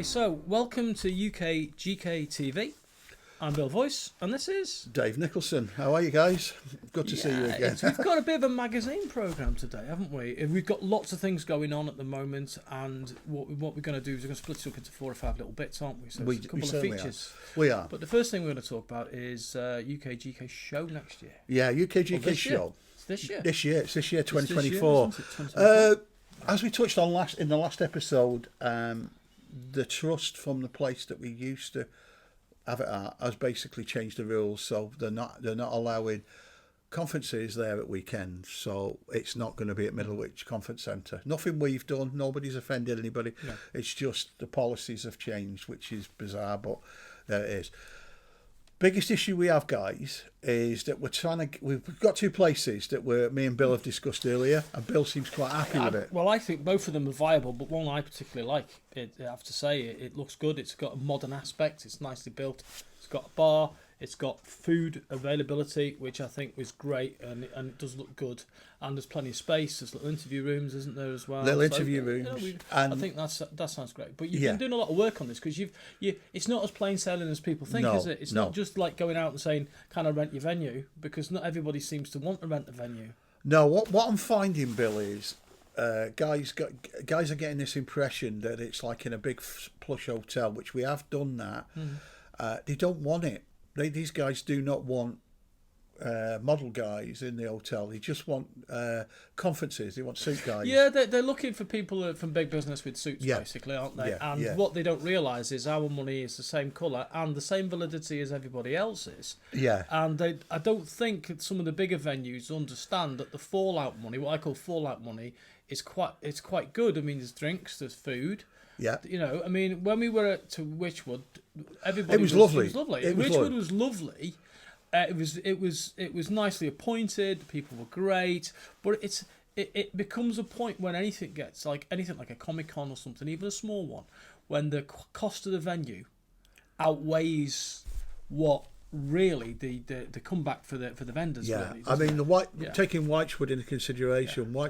so welcome to UKGK TV. I'm Bill Voice, and this is Dave Nicholson. How are you guys? Good to see you again. We've got a bit of a magazine programme today, haven't we? We've got lots of things going on at the moment, and what we're going to do is we're going to split it up into 4 or 5 little bits, aren't we? So We a couple of features. We are. But the first thing we're going to talk about is UKGK show next year. Yeah, UKGK show. It's this year. It's this year, 2024. As we touched on in the last episode, the trust from the place that we used to have it at has basically changed the rules, so they're not allowing conferences there at weekends. So it's not going to be at Middlewich Conference Centre. Nothing we've done. Nobody's offended anybody. No. It's just the policies have changed, which is bizarre, but there it is. Biggest issue we have, guys, is that we've got 2 places that me and Bill have discussed earlier, and Bill seems quite happy with it. Well, I think both of them are viable, but one I particularly like. I have to say, it looks good. It's got a modern aspect. It's nicely built. It's got a bar. It's got food availability, which I think was great, and it does look good. And there's plenty of space. There's little interview rooms, isn't there, as well? Interview rooms. I think that sounds great. But you've been doing a lot of work on this, because it's not as plain sailing as people think, is it? It's not just like going out and saying, "Can I rent your venue?" Because not everybody seems to want to rent a venue. No, what I'm finding, Bill, is guys are getting this impression that it's like in a big plush hotel, which we have done that. They don't want it. These guys do not want model guys in the hotel. They just want conferences. They want suit guys. Yeah, they're looking for people from big business with suits, basically, aren't they? What they don't realise is our money is the same colour and the same validity as everybody else's. Yeah. And I don't think some of the bigger venues understand that the fallout money, what I call fallout money, is quite good. I mean, there's drinks, there's food. Yeah. You know, I mean, when we were to Wychwood, everybody was lovely. It was lovely. Wychwood was lovely. It was nicely appointed. People were great, but it becomes a point when anything like a Comic-Con or something, even a small one, when the cost of the venue outweighs what really the comeback for the vendors. Yeah, really, I mean taking Wychwood into consideration. Yeah.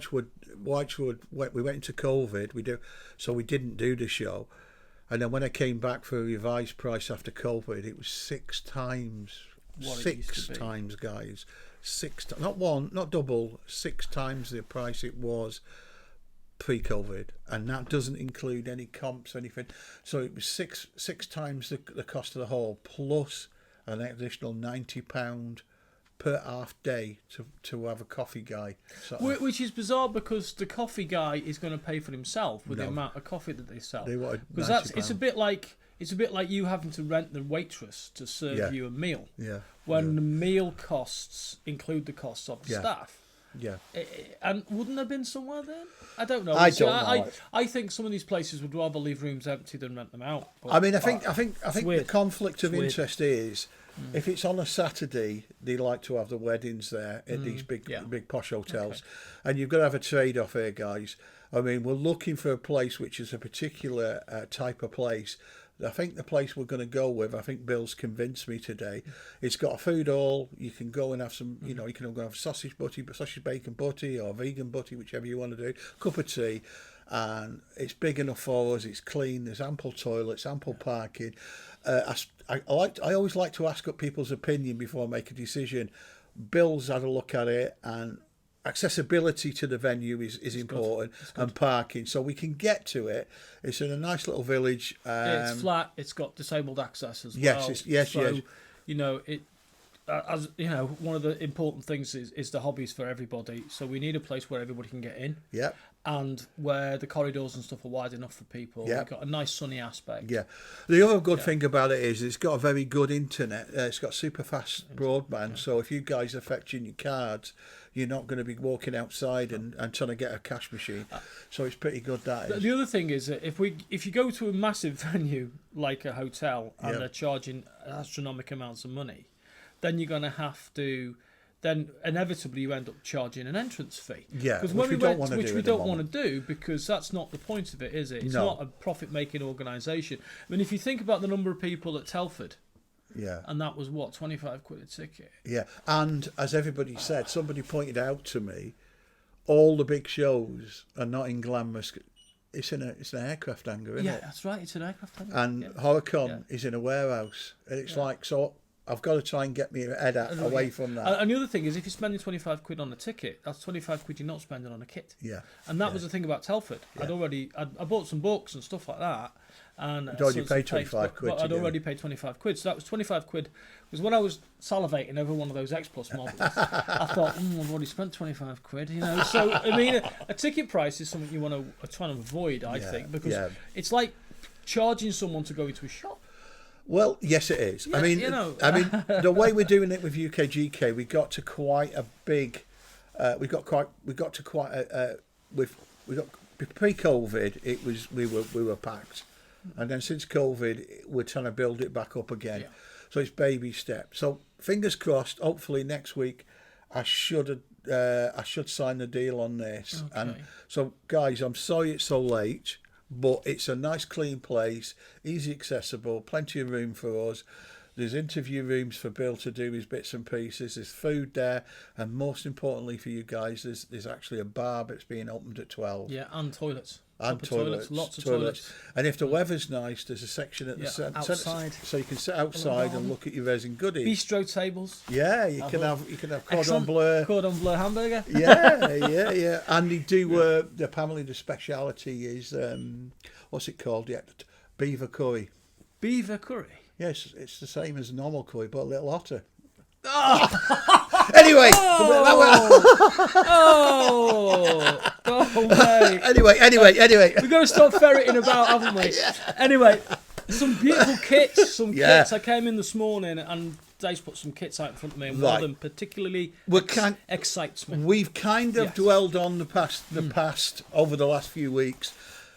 Wychwood, we went into COVID. So we didn't do the show, and then when I came back for a revised price after COVID, it was 6 times. Six times, guys. Not one, not double. 6 times the price it was pre-COVID, and that doesn't include any comps or anything. So it was six times the cost of the hall, plus an additional £90 per half day to have a coffee guy. Which is bizarre, because the coffee guy is going to pay for himself with the amount of coffee that they sell. Because it's a bit like you having to rent the waitress to serve you a meal. Yeah. When the meal costs include the costs of the staff. Yeah. And wouldn't there have been somewhere then? I don't know. I think some of these places would rather leave rooms empty than rent them out. But, I mean, I think the conflict of interest is, if it's on a Saturday, they like to have the weddings there at these big posh hotels, and you've got to have a trade-off here, guys. I mean, we're looking for a place which is a particular type of place. I think the place we're going to go with, I think Bill's convinced me today, it's got a food hall. You can go and have some, you can go and have sausage bacon butty, or vegan butty, whichever you want to do, cup of tea, and it's big enough for us. It's clean. There's ample toilets, ample parking. I always like to ask up people's opinion before I make a decision. Bill's had a look at it, and accessibility to the venue is important, and parking, so we can get to it. It's in a nice little village. It's flat. It's got disabled access as well. Yes. You know, as you know, one of the important things is the hobbies for everybody. So we need a place where everybody can get in. Yeah. And where the corridors and stuff are wide enough for people. Yeah. We've got a nice sunny aspect. Yeah. The other good thing about it is it's got a very good internet. It's got super fast broadband. Yeah. So if you guys are fetching your cards, you're not going to be walking outside and trying to get a cash machine. So it's pretty good, that is. The other thing is that if you go to a massive venue like a hotel and they're charging astronomical amounts of money, then you're going to have to... then inevitably you end up charging an entrance fee. Yeah, which we don't want to do, because that's not the point of it, is it? It's not a profit-making organisation. I mean, if you think about the number of people at Telford, and that was, what, 25 quid a ticket? Yeah, and as everybody said, somebody pointed out to me, all the big shows are not in glamorous it's an aircraft hangar, isn't it? Yeah, that's right. It's an aircraft hangar. And Horicon is in a warehouse, and it's like, so I've got to try and get my head away from that. And the other thing is, if you're spending £25 on a ticket, that's £25 you're not spending on a kit. Yeah. And that was the thing about Telford. Yeah. I bought some books and stuff like that. And I'd already paid £25. But I'd already paid £25. So that was £25. Because when I was salivating over one of those X Plus models, I thought, I've already spent £25. You know. So I mean, a ticket price is something you want to try and avoid. I think, because it's like charging someone to go into a shop. Well, yes, it is. Yeah, I mean, the way we're doing it with UKGK, we got to quite a big. We got to quite a. We got pre-COVID. We were packed, and then since COVID, we're trying to build it back up again. Yeah. So it's baby steps. So fingers crossed. Hopefully next week, I should sign the deal on this. Okay. And so, guys, I'm sorry it's so late. But it's a nice, clean place, easy accessible, plenty of room for us. There's interview rooms for Bill to do his bits and pieces. There's food there, and most importantly for you guys, there's actually a bar that's being opened at 12. Yeah, and toilets. And toilets, lots of toilets. And if the weather's nice, there's a section at the centre, outside, so you can sit outside and look at your resin goodies. Bistro tables. Yeah, you can have cordon bleu. Cordon bleu hamburger. Yeah. And they do. Apparently, the speciality is what's it called? Yeah, beaver curry. Beaver curry. Yes, it's the same as normal curry, but a little hotter. Anyway, anyway. We've got to stop ferreting about, haven't we? Yeah. Anyway, some beautiful kits. Kits. I came in this morning and Dave's put some kits out in front of me, and one of them particularly excites me. We've kind of dwelled on the past over the last few weeks.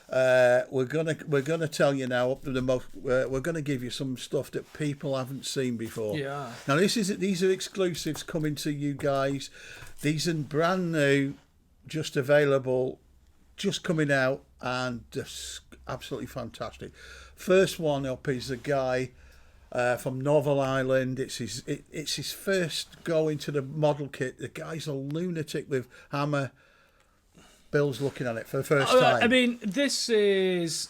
We're gonna tell you now we're gonna give you some stuff that people haven't seen before. Yeah. Now these are exclusives coming to you guys. These are brand new, just available, just coming out, and just absolutely fantastic. First one up is a guy from Northern Ireland. It's his first go into the model kit. The guy's a lunatic with hammer. Bill's looking at it for the first time. I mean, this is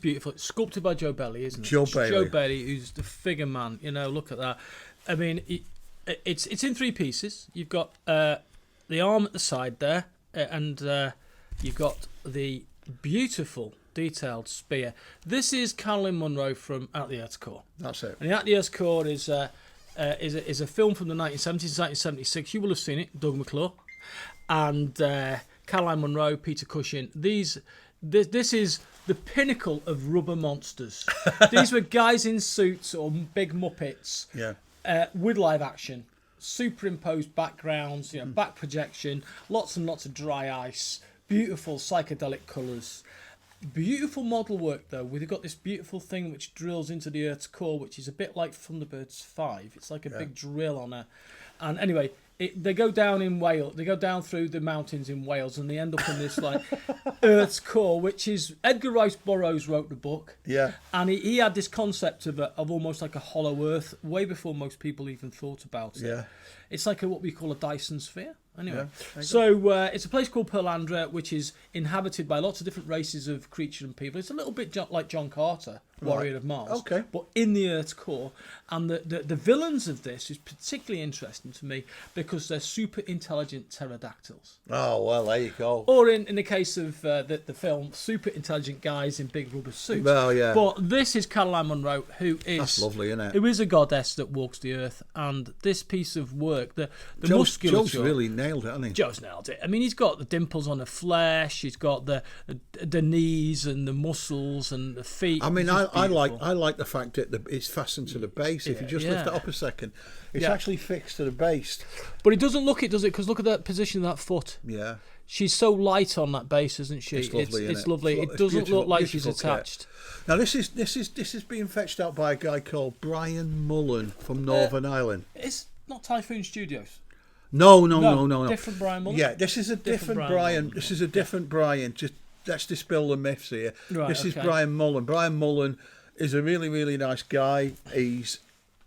beautiful. It's sculpted by Joe Bailey, isn't it? Joe Bailey, who's the figure man. You know, look at that. I mean, it's in three pieces. You've got the arm at the side there, and you've got the beautiful detailed spear. This is Caroline Munro from At the Earth's Core. That's it. And At the Earth's Core is a film from the 1970s, 1976. You will have seen it, Doug McClure. And Caroline Munro, Peter Cushing. This is the pinnacle of rubber monsters. These were guys in suits or big Muppets with live action, superimposed backgrounds, back projection, lots and lots of dry ice, beautiful psychedelic colours. Beautiful model work though. We've got this beautiful thing which drills into the Earth's core, which is a bit like Thunderbirds 5. It's like a big drill on a... And anyway... they go down in Wales. They go down through the mountains in Wales, and they end up in this like Earth's core, which is Edgar Rice Burroughs wrote the book. Yeah, and he had this concept of almost like a hollow Earth way before most people even thought about it. Yeah, it's like what we call a Dyson sphere. Anyway, so it's a place called Pearlandra, which is inhabited by lots of different races of creature and people. It's a little bit like John Carter, Warrior of Mars, but in the Earth's core. And the villains of this is particularly interesting to me because they're super intelligent pterodactyls. Oh, well, there you go. Or in the case of the film, super intelligent guys in big rubber suits. Well, yeah. But this is Caroline Munro, who is... That's lovely, isn't it? Who is a goddess that walks the earth. And this piece of work, the musculature... Joe's really nailed it, hasn't he? Joe's nailed it. I mean, he's got the dimples on the flesh, he's got the knees and the muscles and the feet. I mean, I like the fact that it's fastened to the base. If you just lift it up a second, it's actually fixed to the base. But it doesn't look it, does it? Because look at that position of that foot. Yeah. She's so light on that base, isn't she? It's lovely. It's lovely. It doesn't look like she's attached. Now this is being fetched out by a guy called Brian Mullen from Northern Ireland. It's not Typhoon Studios. No. Different Brian Mullen. Yeah, this is a different Brian. This is a different Brian. Just let's dispel the myths here. Right, this is Brian Mullen. Brian Mullen is a really, really nice guy. He's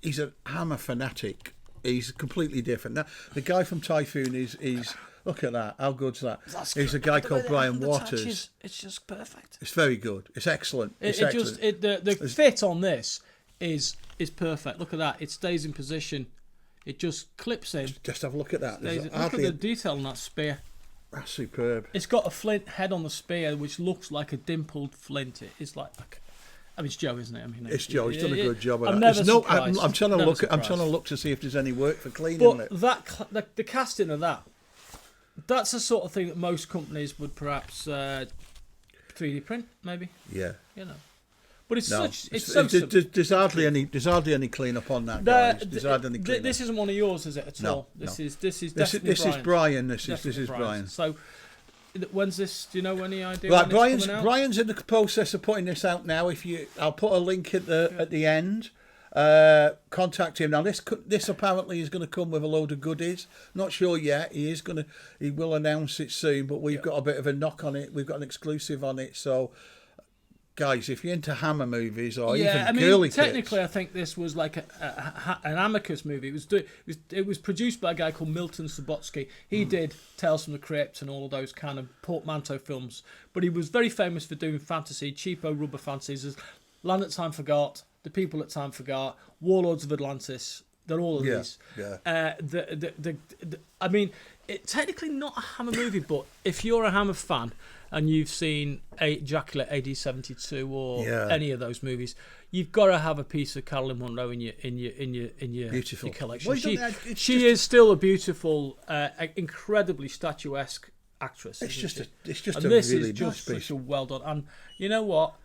a hammer fanatic. He's completely different. Now the guy from Typhoon is Look at that. How good's that? There's a guy called Brian Waters. It's just perfect. It's very good. It's excellent. It's excellent. The fit on this is perfect. Look at that. It stays in position. It just clips in. Just have a look at that. Look at the detail on that spear. That's superb. It's got a flint head on the spear, which looks like a dimpled flint. It's like I mean, it's Joe, isn't it? I mean, it's Joe. He's done a good job. I'm never surprised. I'm trying to look. I'm trying to look to see if there's any work for cleaning it. But the casting of that's the sort of thing that most companies would perhaps 3D print, maybe. Yeah. You know. But it's such. There's hardly any clean up on that, guys. There's hardly any clean. This isn't one of yours, is it? At all? This is definitely this is Brian. This is Brian. So. When's this? Do you know any idea? Right, Brian's in the process of putting this out now. I'll put a link at the end. Contact him now. This apparently is going to come with a load of goodies. Not sure yet. He will announce it soon. But we've got a bit of a knock on it. We've got an exclusive on it. So, guys, if you're into Hammer movies or even girly technically, kits, I think this was like an Amicus movie. It was produced by a guy called Milton Subotsky. He did Tales from the Crypt and all of those kind of portmanteau films. But he was very famous for doing fantasy, cheapo rubber fantasies. There's Land That Time Forgot, The People That Time Forgot, Warlords of Atlantis. They're all of these. Yeah. I mean, it's technically not a Hammer movie, but if you're a Hammer fan and you've seen Ejaculate AD 72 or any of those movies, you've got to have a piece of Carolyn Munro in your collection. Well, she is still a beautiful, incredibly statuesque actress. It's just a this really is just nice piece. such a well done. And you know what?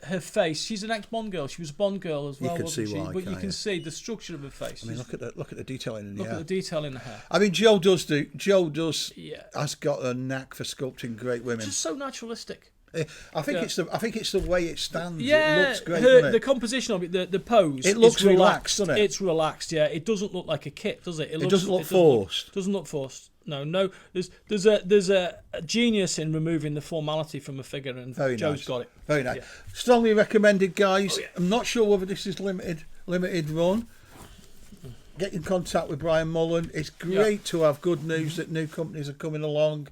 Her face. She's an ex-Bond girl. She was a Bond girl as well, wasn't she? But you can see the structure of her face. I mean, look at the detailing in the hair. Look at the detail in the hair. I mean, Joe has got a knack for sculpting great women. Just so naturalistic. I think it's the way it stands. Yeah, it looks great. The composition of it, the pose. It looks relaxed, doesn't it? It's relaxed. Yeah, it doesn't look like a kit, does it? It doesn't look forced. Doesn't look forced. No. There's a genius in removing the formality from a figure, and Joe's got it. Very nice. Yeah. Strongly recommended, guys. I'm not sure whether this is limited run. Get in contact with Brian Mullen. It's great to have good news that new companies are coming along.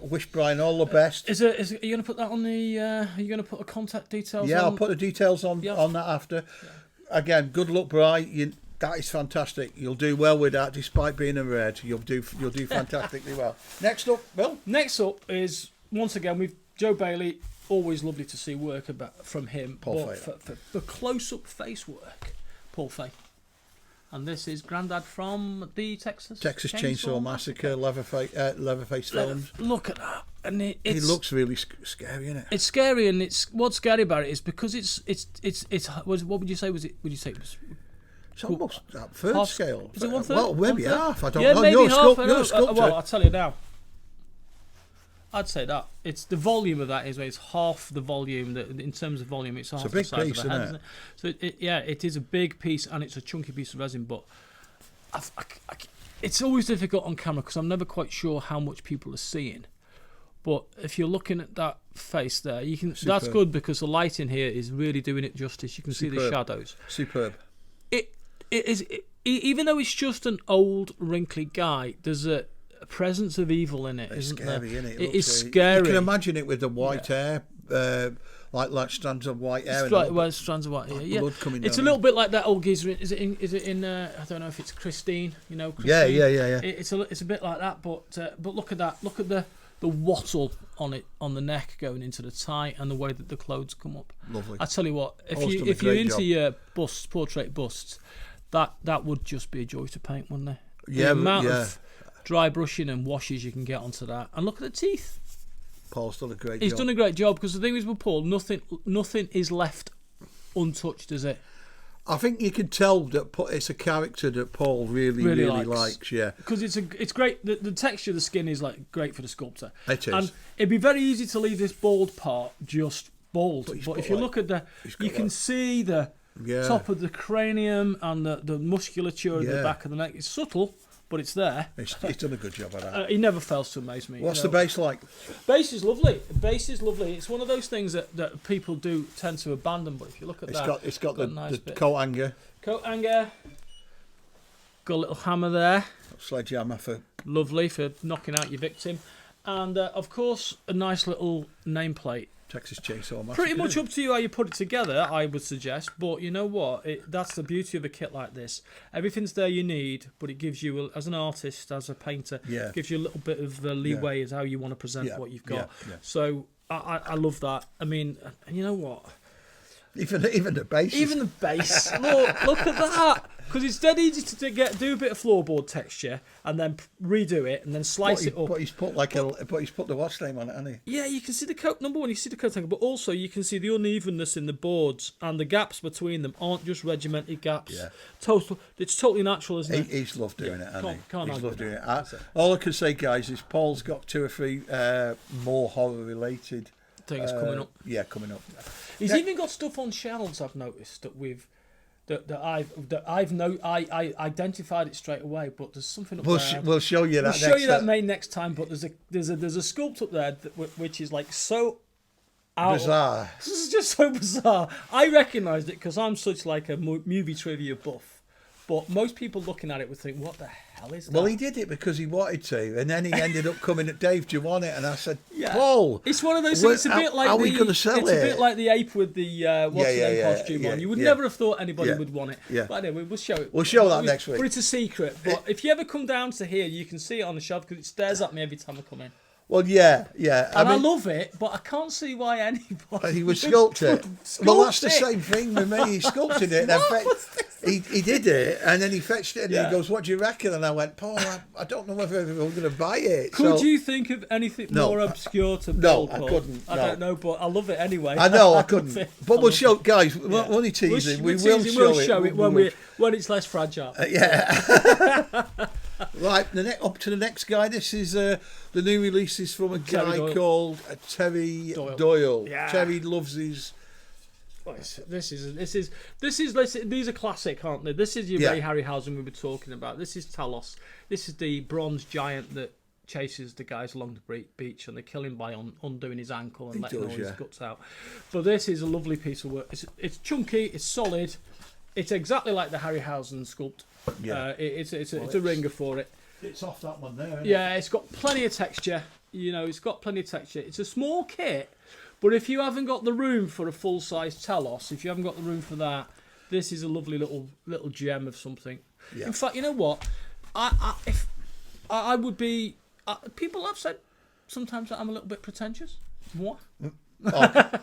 Wish Brian all the best. Are you going to put that on the? Are you going to put the contact details? Yeah, I'll put the details on that after. Yeah. Again, good luck, Brian. That is fantastic. You'll do well with that, despite being a red. You'll do fantastically well. Next up, Bill. Next up is once again Joe Bailey. Always lovely to see work from him. Paul Fay. For close-up face work, Paul Fay. And this is Grandad from the Texas Chainsaw Massacre, Leatherface films. Look at that, and he looks really scary, isn't it? It's scary, and what's scary about it is because it's what would you say? Would you say it was? It's almost that third scale. Is it 1/3? Well, maybe half. I don't know. Maybe half. You're a sculptor. Well, I'll tell you now. I'd say that it's the volume of that is where it's half the volume. In terms of volume, it's half the size of a head, isn't it? So it is a big piece and it's a chunky piece of resin. But it's always difficult on camera because I'm never quite sure how much people are seeing. But if you're looking at that face there, you can. Superb. That's good because the light in here is really doing it justice. You can see the shadows. Superb. It is even though it's just an old wrinkly guy. There's a presence of evil in it, isn't there? Isn't it? It is scary. You can imagine it with the white hair, like strands of white hair. Strands of white hair. Yeah, blood coming down. It's a little bit like that old geezer. Is it in? I don't know if it's Christine. You know. Christine. Yeah. It's a bit like that, but look at that. Look at the wattle on it on the neck going into the tie and the way that the clothes come up. Lovely. I tell you what, if you're into your portrait busts, that would just be a joy to paint, wouldn't it? Yeah, the amount of dry brushing and washes you can get onto that, and look at the teeth. Paul's done a great job. He's done a great job because the thing is with Paul, nothing is left untouched, is it? I think you can tell that it's a character that Paul really likes. Yeah, because it's great. The texture of the skin is like great for the sculptor. It is, and it'd be very easy to leave this bald part just bald. But if you look at you can see the top of the cranium and the musculature at the back of the neck. It's subtle, but it's there. He's done a good job at that. He never fails to amaze me. What's the bass like? Bass is lovely. Bass is lovely. It's one of those things that people do tend to abandon. But if you look at it's got the nice coat hanger. Coat hanger. Got a little hammer there. Sledgehammer for... Lovely, for knocking out your victim. And, of course, a nice little nameplate. Texas Chainsaw Massacre. Pretty much up to you how you put it together, I would suggest. But you know what? That's the beauty of a kit like this. Everything's there you need, but it gives you, as an artist, as a painter, gives you a little bit of leeway as how you want to present what you've got. So I love that. I mean, and you know what? Even the base. Even the base. Look at that. Because it's dead easy to do a bit of floorboard texture and then redo it and then slice it up. But he's put the watch name on it, hasn't he? Yeah, you can see the coat. Number one, you see the coat angle, but also you can see the unevenness in the boards and the gaps between them aren't just regimented gaps. Yeah. It's totally natural, isn't it? He's loved doing it, hasn't he? He's loved doing it. All I can say, guys, is Paul's got 2 or 3 more horror-related things coming up. Yeah, coming up. He's even got stuff on shelves, I've noticed, I identified it straight away, but there's something up there. We'll show you that. We'll show you that next time. But there's a sculpt up there which is like so bizarre. This is just so bizarre. I recognised it because I'm such like a movie trivia buff. But most people looking at it would think, what the hell is that? Well, he did it because he wanted to, and then he ended up coming at Dave, do you want it? And I said, yeah. Paul, it's one of those things. It's a bit like how are we going to sell it? It's a bit like the ape with the costume on. You would never have thought anybody would want it. Yeah. But anyway, we'll show it. We'll show that next week. But it's a secret. But if you ever come down to here, you can see it on the shelf because it stares at me every time I come in. Well, yeah. And I love it, but I can't see why anybody... He would sculpt it. Well, that's the same thing with me. He sculpted it. He did it, and then he fetched it, and he goes, what do you reckon? And I went, Paul, I don't know whether everyone's going to buy it. Could you think of anything more obscure to build, Paul? I couldn't. I don't know, but I love it anyway. I know, I couldn't. But we'll show, guys, we'll only tease it. We will show it when it's less fragile. Yeah. Right, up to the next guy. This is the new releases from a guy called Terry Doyle. Yeah. Terry loves his. These are classic, aren't they? This is your Ray Harryhausen we were talking about. This is Talos. This is the bronze giant that chases the guys along the beach, and they kill him by undoing his ankle and letting all his guts out. But this is a lovely piece of work. It's chunky. It's solid. It's exactly like the Harryhausen sculpt. Yeah. It's a ringer for it. It's off that one there. It's got plenty of texture. It's got plenty of texture. It's a small kit, but if you haven't got the room for a full-size Talos, if you haven't got the room for that, this is a lovely little gem of something. Yeah. In fact, you know what? If I would be, people have said sometimes that I'm a little bit pretentious. What? But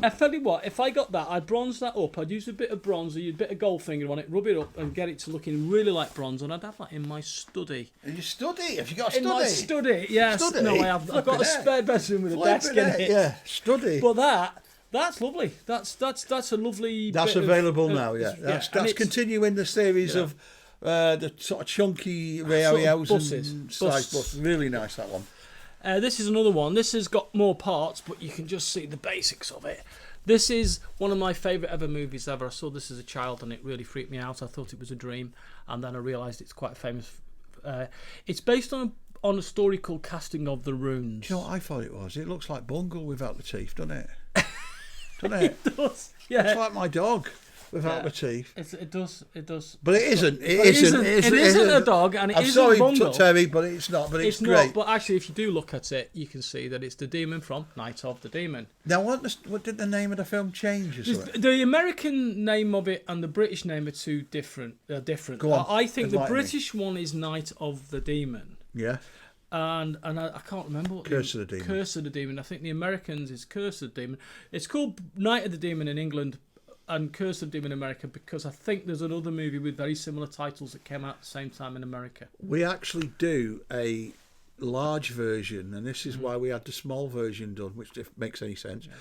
I tell you what, if I got that, I'd bronze that up. I'd use a bit of bronzer, a bit of Goldfinger on it, rub it up, and get it to looking really like bronze. And I'd have that in my study. In your study? Have you got a study? In my study, yes. Study? No, I have. I've got a spare bedroom with a desk in it. Yeah, study. But that's lovely. That's a lovely. That's available now. Yeah, that's continuing the series of the sort of chunky Ray Harryhausen size bus. Really nice, that one. This is another one. This has got more parts, but you can just see the basics of it. This is one of my favourite ever movies ever. I saw this as a child and it really freaked me out. I thought it was a dream, and then I realised it's quite famous. It's based on a story called Casting of the Runes. Do you know what I thought it was? It looks like Bungle without the teeth, doesn't it? Doesn't it? It does. Yeah. It's like my dog. Without the teeth. It does. But it isn't. It isn't a dog, and it isn't Bungle. I'm sorry, Terry, but it's not. But it's great. Not, but actually, if you do look at it, you can see that it's the demon from Night of the Demon. Now, what did the name of the film change? The American name of it and the British name are two different. Go on, I think the British one is Night of the Demon. Yeah. And I can't remember what Curse of the Demon. Curse of the Demon. I think the Americans is Curse of the Demon. It's called Night of the Demon in England and Curse of the Demon in America because I think there's another movie with very similar titles that came out at the same time in America. We actually do a large version, and this is why we had the small version done, which if makes any sense. Yeah.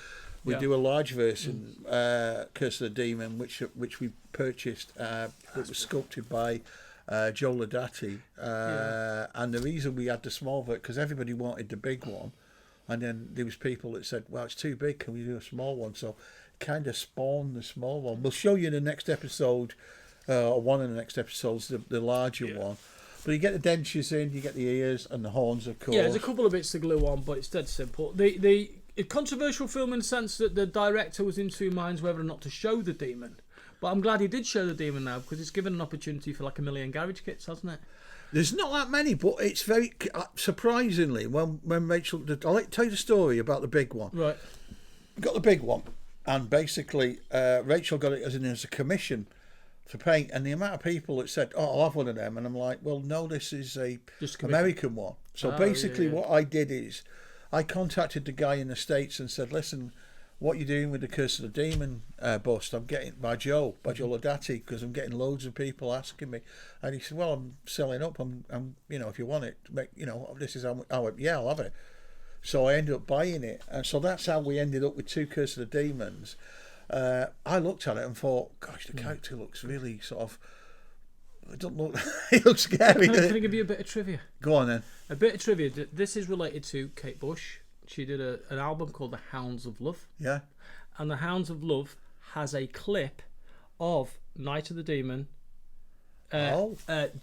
We do a large version, Curse of the Demon, which we purchased. It was sculpted by Joe Ladati, and the reason we had the small version because everybody wanted the big one, and then there was people that said, "Well, it's too big. Can we do a small one?" So kind of spawned the small one. We'll show you in the next episode, or one of the next episodes, the larger one. But you get the dentures in, you get the ears and the horns, of course. Yeah, there's a couple of bits to glue on, but it's dead simple. The controversial film in the sense that the director was in two minds whether or not to show the demon. But I'm glad he did show the Demon now, because it's given an opportunity for like 1 million garage kits, hasn't it? There's not that many, but it's very surprisingly when Rachel. I'll tell you the story about the big one. Right. Got the big one, and basically Rachel got it as a commission to paint, and the amount of people that said, "Oh, I'll have one of them," and I'm like, "Well, no, this is a American one." So basically, what I did is I contacted the guy in the States and said, "Listen, what you're doing with the Curse of the Demon bust, I'm getting by Joe Lodati, because I'm getting loads of people asking me." And he said, "Well, I'm selling up. I'm if you want it, this is how I went, yeah, I'll have it." So I ended up buying it, and so that's how we ended up with 2 Curse of the Demons. I looked at it and thought, "Gosh, the character looks really sort of. It doesn't look. It looks scary." Can I give you a bit of trivia? Go on then. A bit of trivia. This is related to Kate Bush. She did an album called The Hounds of Love. Yeah. And The Hounds of Love has a clip of Night of the Demon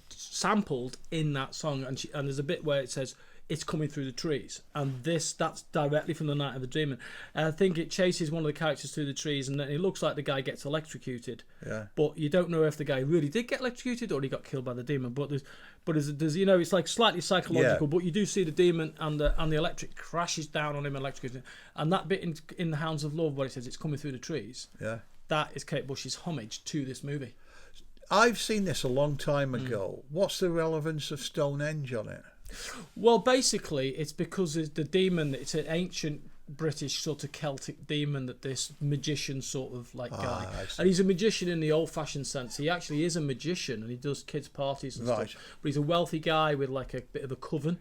sampled in that song. And there's a bit where it says, "It's coming through the trees." And that's directly from the Night of the Demon. And I think it chases one of the characters through the trees, and then it looks like the guy gets electrocuted. Yeah. But you don't know if the guy really did get electrocuted or he got killed by the demon. But there's it's like slightly psychological. Yeah. But you do see the demon and the electric crashes down on him, electrocuted. And that bit in The Hounds of Love where it says it's coming through the trees. Yeah. That is Kate Bush's homage to this movie. I've seen this a long time ago. What's the relevance of Stonehenge on it? Well, basically, it's because the demon, it's an ancient British sort of Celtic demon that this magician sort of like guy. And he's a magician in the old-fashioned sense. He actually is a magician, and he does kids' parties and stuff. But he's a wealthy guy with like a bit of a coven.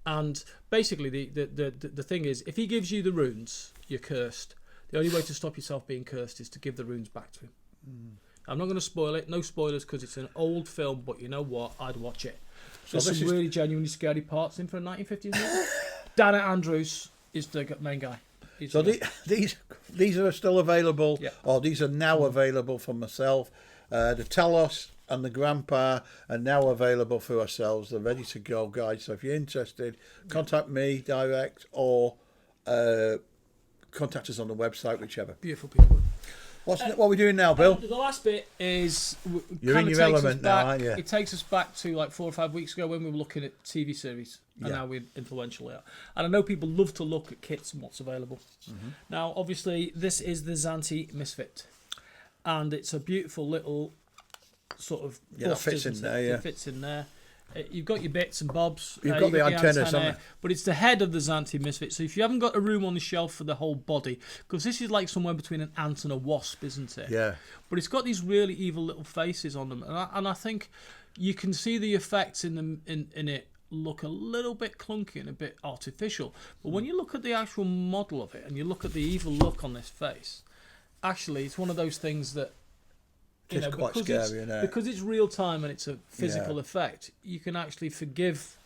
And basically, the thing is, if he gives you the runes, you're cursed. The only way to stop yourself being cursed is to give the runes back to him. I'm not going to spoil it. No spoilers, because it's an old film, but you know what? I'd watch it. There's some really genuinely scary parts in for a 1950s movie. Dana Andrews is the main guy. So these are still available, or these are now available for myself. The Telos and the Grandpa are now available for ourselves. They're ready to go, guys. So if you're interested, contact me direct or contact us on the website, whichever. Beautiful people. What are we doing now, Bill? The last bit is... You're in your element now, aren't you? It takes us back to like 4 or 5 weeks ago when we were looking at TV series, and now we're influential here. And I know people love to look at kits and what's available. Now, obviously, this is the Zante Misfit, and it's a beautiful little sort of... Yeah, it fits in there, yeah. It fits in there. You've got your bits and bobs. You've got the antennas, haven't you? But it's the head of the Zante Misfit. So if you haven't got a room on the shelf for the whole body, because this is like somewhere between an ant and a wasp, isn't it? Yeah. But it's got these really evil little faces on them, and I think you can see the effects in it look a little bit clunky and a bit artificial. But when you look at the actual model of it and you look at the evil look on this face, actually it's one of those things that. It's quite scary, isn't it? Because it's real time and it's a physical effect, you can actually forgive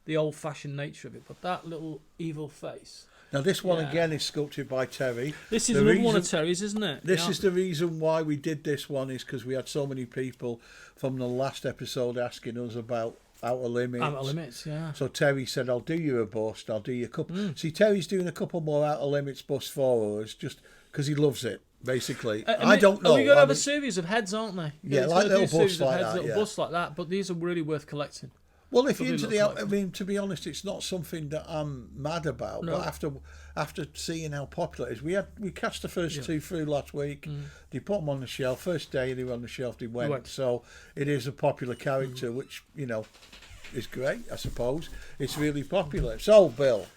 the old-fashioned nature of it. But that little evil face... Now, this one, again, is sculpted by Terry. This is another one of Terry's, isn't it? This is the reason why we did this one, is because we had so many people from the last episode asking us about Outer Limits. Outer Limits, yeah. So Terry said, I'll do you a bust, I'll do you a couple. See, Terry's doing a couple more Outer Limits busts for us, just because he loves it. Basically, I don't know. We're going to have a series of heads, aren't they? Yeah, like little busts like that. Little busts like that, but these are really worth collecting. Well, if you're into I mean, to be honest, it's not something that I'm mad about. No. But after seeing how popular it is, we cast the first 2 through last week. They put them on the shelf. First day they were on the shelf, they went. So it is a popular character, which is great. I suppose it's really popular. So, Bill,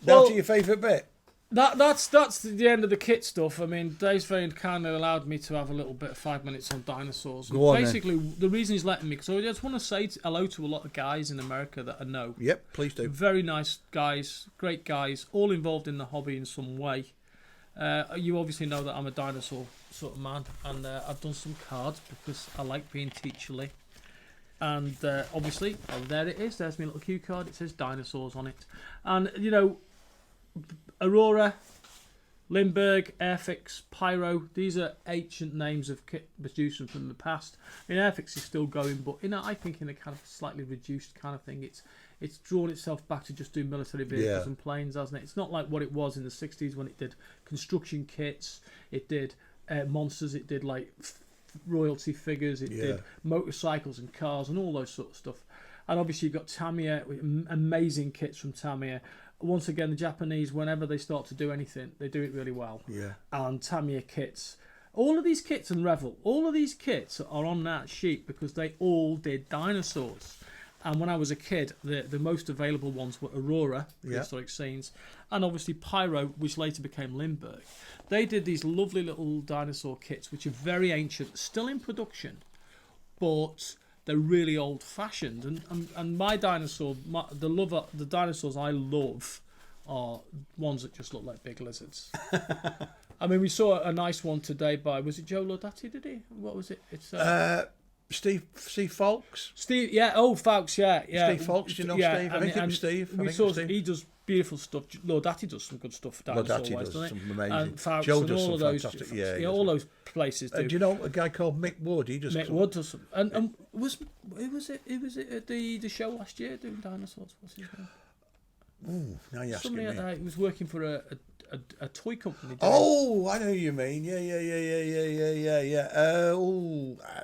now to your favourite bit. That's the end of the kit stuff. I mean, Dave's very kindly allowed me to have a little bit of 5 minutes on dinosaurs. Go on, basically, the reason he's letting me, because I just want to say hello to a lot of guys in America that I know. Yep, please do. Very nice guys, great guys, all involved in the hobby in some way. You obviously know that I'm a dinosaur sort of man, and I've done some cards because I like being teacherly. And obviously, there it is. There's my little cue card. It says dinosaurs on it. And, Aurora, Lindbergh, Airfix, Pyro, these are ancient names of kit producers from the past. I mean, Airfix is still going, but I think in a kind of slightly reduced kind of thing, it's drawn itself back to just doing military vehicles and planes, hasn't it? It's not like what it was in the 60s when it did construction kits, it did monsters. It did like royalty figures. It did motorcycles and cars and all those sort of stuff. And obviously you've got Tamiya, amazing kits from Tamiya. Once again, the Japanese, whenever they start to do anything, they do it really well. Yeah. And Tamiya kits, all of these kits, and Revel, all of these kits are on that sheet because they all did dinosaurs. And when I was a kid, the most available ones were Aurora, prehistoric scenes, and obviously Pyro, which later became Lindbergh. They did these lovely little dinosaur kits, which are very ancient, still in production, but they're really old-fashioned. And my dinosaur, the dinosaurs I love are ones that just look like big lizards. I mean, we saw a nice one today by, was it Joe Lodati, did he? What was it? It's Steve Fawkes. Steve, Fawkes, yeah. Steve Fawkes, do you know Steve? I think it was Steve. He does beautiful stuff. Lodati does some good stuff dinosaur-wise, doesn't he? Some amazing. And Fawkes Joe and does all some of those, fantastic. all those places do. Do you know a guy called Mick Wood? He does. Mick Wood does some. And was it at the show last year doing dinosaurs? What's his name? Ooh, now you're asking me. He was working for a toy company. Oh, I know who you mean. Yeah.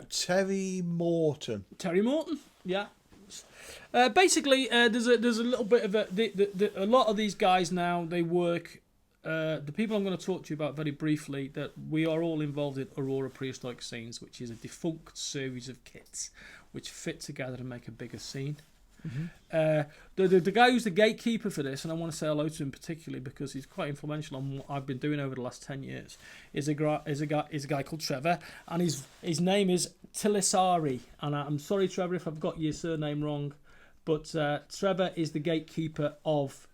Terry Morton. Terry Morton, yeah. Basically, there's a little bit of a lot of these guys now. They work. The people I'm going to talk to you about very briefly, that we are all involved in Aurora Prehistoric Scenes, which is a defunct series of kits which fit together to make a bigger scene. Mm-hmm. The guy who's the gatekeeper for this, and I want to say hello to him particularly because he's quite influential on what I've been doing over the last 10 years, is a guy called Trevor, and his name is Tilisari, and I'm sorry, Trevor, if I've got your surname wrong, but Trevor is the gatekeeper of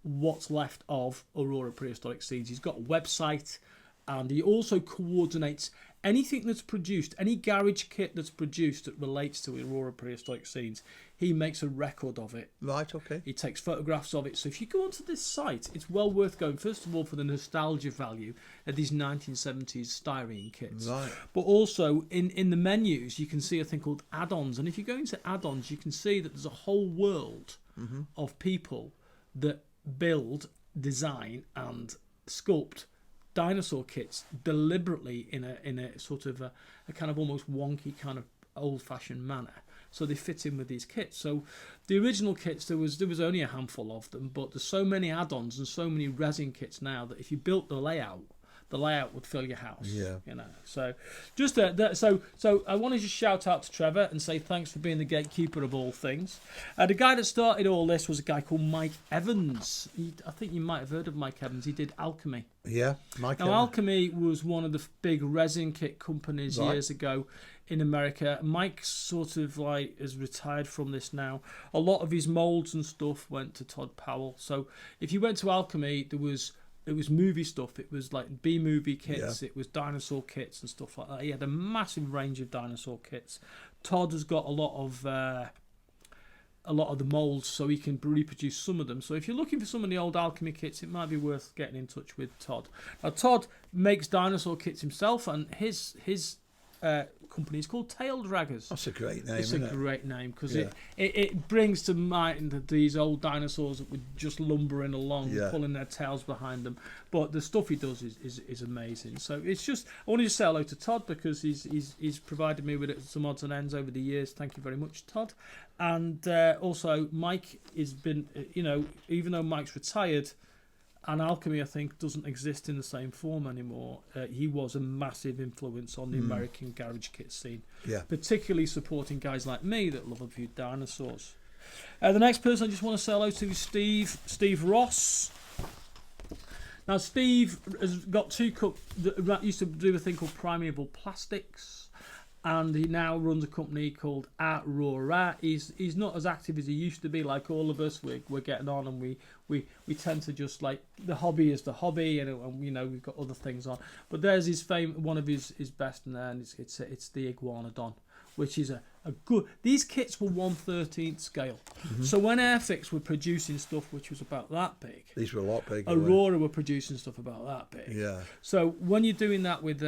what's left of Aurora Prehistoric Scenes. He's got a website, and he also coordinates anything that's produced, any garage kit that's produced that relates to Aurora Prehistoric Scenes. He makes a record of it. Right, okay. He takes photographs of it. So if you go onto this site, it's well worth going, first of all, for the nostalgia value of these 1970s styrene kits. Right. But also, in the menus, you can see a thing called add-ons. And if you go into add-ons, you can see that there's a whole world of people that build, design, and sculpt dinosaur kits deliberately in a sort of a kind of almost wonky kind of old-fashioned manner, so they fit in with these kits. So the original kits, there was only a handful of them, but there's so many add-ons and so many resin kits now that if you built the layout would fill your house. Yeah. You know. So just so I want to just shout out to Trevor and say thanks for being the gatekeeper of all things. The guy that started all this was a guy called Mike Evans. I think you might have heard of Mike Evans. He did Alchemy. Yeah, Mike Evans. Alchemy was one of the big resin kit companies years ago in America. Mike sort of like has retired from this now. A lot of his molds and stuff went to Todd Powell. So if you went to Alchemy, it was movie stuff. It was like B-movie kits. Yeah. It was dinosaur kits and stuff like that. He had a massive range of dinosaur kits. Todd has got a lot of the molds, so he can reproduce some of them. So if you're looking for some of the old Alchemy kits, it might be worth getting in touch with Todd. Now, Todd makes dinosaur kits himself, and his company is called Tail Draggers. That's a great name. It's a great name because it brings to mind these old dinosaurs that were just lumbering along, pulling their tails behind them. But the stuff he does is amazing. So it's just, I want to just say hello to Todd because he's provided me with some odds and ends over the years. Thank you very much, Todd. And also Mike has been, even though Mike's retired, and Alchemy, I think, doesn't exist in the same form anymore. He was a massive influence on the American garage kit scene, particularly supporting guys like me that love a few dinosaurs. The next person I just want to say hello to is Steve Ross. Now, Steve has got that used to do a thing called Primeval Plastics, and he now runs a company called Aurora. He's not as active as he used to be. Like all of us, we're getting on, and we tend to just like the hobby is the hobby, and we've got other things on. But there's one of his best in there, and it's the Iguanodon, which is a good. These kits were 1/13 scale. Mm-hmm. So when Airfix were producing stuff which was about that big, these were a lot bigger. Aurora were producing stuff about that big. Yeah. So when you're doing that with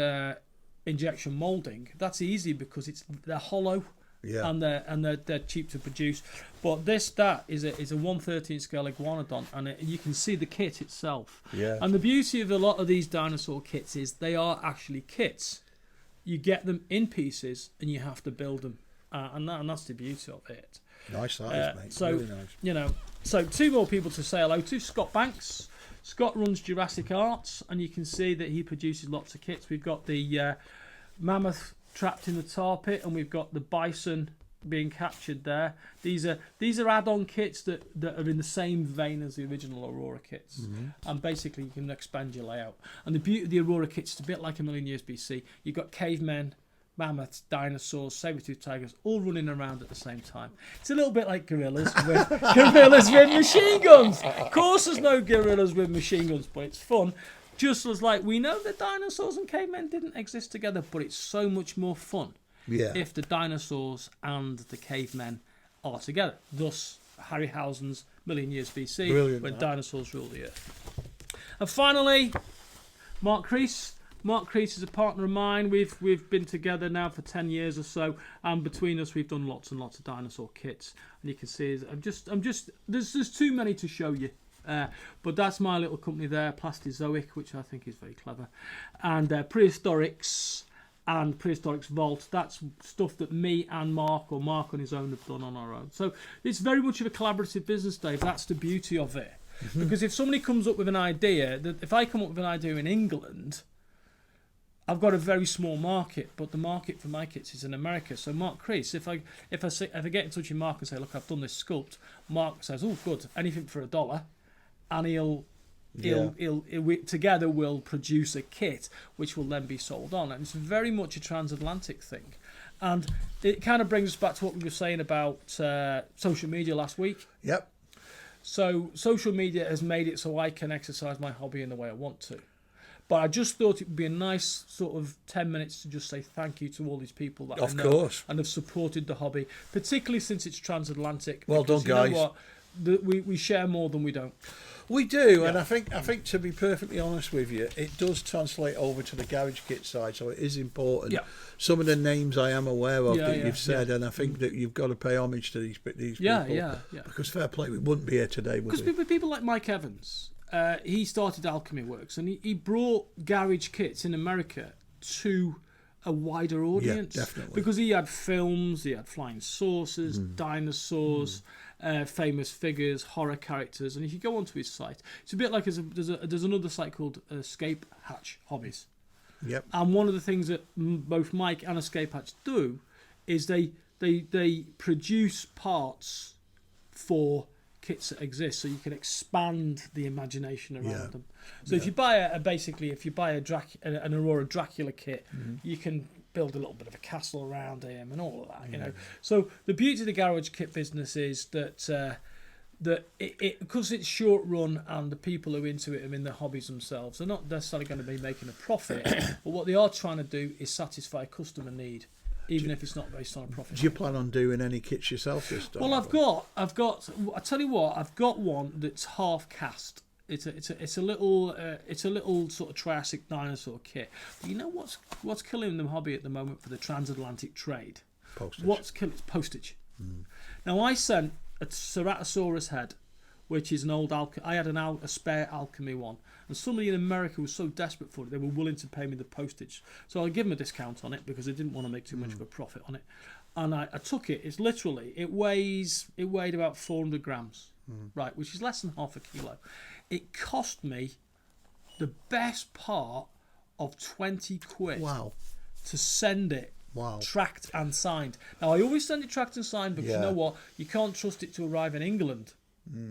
injection molding, that's easy because they're hollow Yeah. And they're cheap to produce. But that is a 1/13 scale iguanodon, and you can see the kit itself. Yeah. And the beauty of a lot of these dinosaur kits is they are actually kits. You get them in pieces, and you have to build them, and that's the beauty of it. Nice size, mate. So really nice. So 2 more people to say hello to. Scott Banks. Scott runs Jurassic Arts, and you can see that he produces lots of kits. We've got the mammoth trapped in the tar pit, and we've got the bison being captured there. These are add-on kits that are in the same vein as the original Aurora kits, and basically you can expand your layout. And the beauty of the Aurora kits is a bit like a million years BC. You've got cavemen, mammoths, dinosaurs, saber-toothed tigers, all running around at the same time. It's a little bit like gorillas with machine guns. Of course, there's no gorillas with machine guns, but it's fun. Just as like we know that dinosaurs and cavemen didn't exist together, but it's so much more fun if the dinosaurs and the cavemen are together. Thus, Harryhausen's Million Years BC, Brilliant, when dinosaurs ruled the earth. And finally, Mark Crease. Mark Crease is a partner of mine. We've been together now for 10 years or so, and between us we've done lots and lots of dinosaur kits. And you can see there's too many to show you. But that's my little company there, Plastizoic, which I think is very clever, and Prehistorics and Prehistorics Vault. That's stuff that me and Mark, or Mark on his own, have done on our own. So it's very much of a collaborative business, Dave. That's the beauty of it. Because if somebody comes up with an idea, if I come up with an idea in England, I've got a very small market, but the market for my kits is in America. So Mark Crease, if I get in touch with Mark and say, look, I've done this sculpt, Mark says, oh, good, anything for $1. And together we'll produce a kit which will then be sold on. And it's very much a transatlantic thing. And it kind of brings us back to what we were saying about social media last week. Yep. So social media has made it so I can exercise my hobby in the way I want to. But I just thought it would be a nice sort of 10 minutes to just say thank you to all these people that I know and have supported the hobby, particularly since it's transatlantic. Well done, guys. You know what? We share more than we don't. We do, and I think to be perfectly honest with you, it does translate over to the garage kit side, so it is important. Yeah. Some of the names I am aware of that you've said, and I think that you've got to pay homage to these people. Yeah. Because fair play, we wouldn't be here today, would we? Because people like Mike Evans, he started Alchemy Works, and he brought garage kits in America to a wider audience. Yeah, definitely. Because he had films, he had flying saucers, dinosaurs, famous figures, horror characters, and if you go onto his site, it's a bit like there's another site called Escape Hatch Hobbies. Yep. And one of the things that both Mike and Escape Hatch do is they produce parts for kits that exist, so you can expand the imagination around them. So if you buy an Aurora Dracula kit, you can build a little bit of a castle around him and all of that, you know. So the beauty of the garage kit business is that because it's short run and the people who are into it are in the hobbies themselves, they're not necessarily going to be making a profit, but what they are trying to do is satisfy a customer need, even if it's not based on a profit. Do you plan on doing any kits yourself this time? Well, I've got. I tell you what, I've got one that's half cast. It's a little sort of Triassic dinosaur kit. But you know what's killing the hobby at the moment for the transatlantic trade? Postage. What's killing postage? Now I sent a Ceratosaurus head, which is an old I had a spare Alchemy one, and somebody in America was so desperate for it they were willing to pay me the postage. So I gave them a discount on it because I didn't want to make too much of a profit on it. And I took it. It weighed about 400 grams, right, which is less than half a kilo. It cost me the best part of 20 quid. Wow. To send it. Wow. Tracked and signed. Now I always send it tracked and signed because you know what? You can't trust it to arrive in England.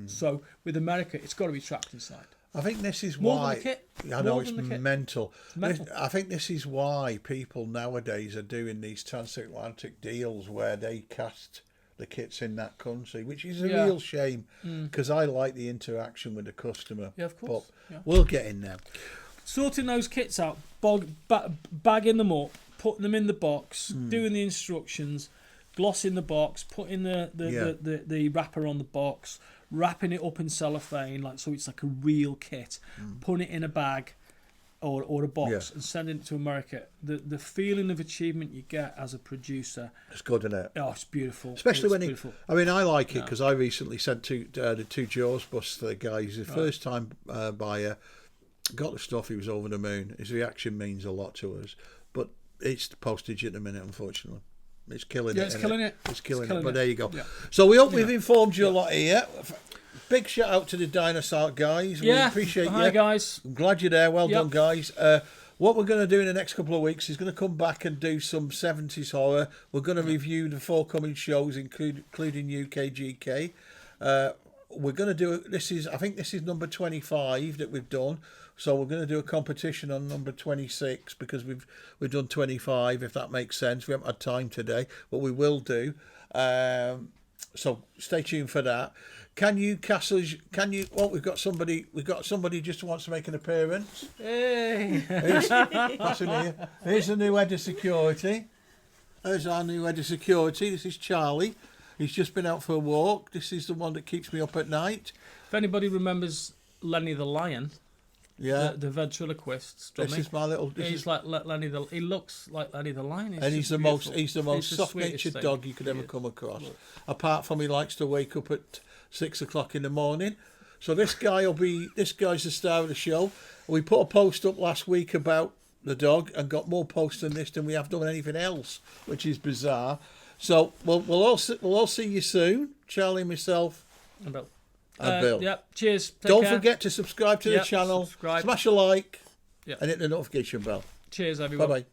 So with America, it's got to be tracked and signed. I think this is More why. than the kit. I know More it's than the kit. mental. It's mental. I think this is why people nowadays are doing these transatlantic deals where they cast the kits in that country, which is a real shame because I like the interaction with the customer. Yeah, of course. But we'll get in there. Sorting those kits out, bagging them up, putting them in the box, doing the instructions, glossing the box, putting the wrapper on the box, wrapping it up in cellophane, so it's like a real kit, putting it in a bag, or a box and sending it to America, the feeling of achievement you get as a producer, it's good, isn't it? Oh, it's beautiful. Especially when beautiful. I like it because I recently sent the 2 Jaws bus to the guy. He's a first time buyer. Got the stuff. He was over the moon. His reaction means a lot to us, but it's the postage at the minute, unfortunately. It's killing it. It's killing it. It's killing it. But there you go. Yeah. So we hope we've informed you a lot here. Big shout out to the Dinosaur guys. We appreciate you. Hi guys. I'm glad you're there. Well done, guys. What we're going to do in the next couple of weeks is going to come back and do some 70s horror. We're going to review the forthcoming shows, including UKGK. We're going to do I think this is number 25 that we've done. So we're going to do a competition on number 26 because we've done 25, if that makes sense. We haven't had time today, but we will do. So stay tuned for that. We've got somebody just wants to make an appearance. Hey. Here's the new head of security. There's our new head of security. This is Charlie. He's just been out for a walk. This is the one that keeps me up at night. If anybody remembers Lenny the Lion, the ventriloquist, this is my little. He looks like Lenny the Lion. And he's the most soft-natured dog you could ever come across. Apart from he likes to wake up at 6 o'clock in the morning. So this guy's the star of the show. We put a post up last week about the dog and got more posts than this than we have done anything else, which is bizarre. So we'll all see you soon, Charlie, myself, and Bill. Cheers. Don't forget to subscribe to the channel, smash a like, and hit the notification bell. Cheers, everyone. Bye bye.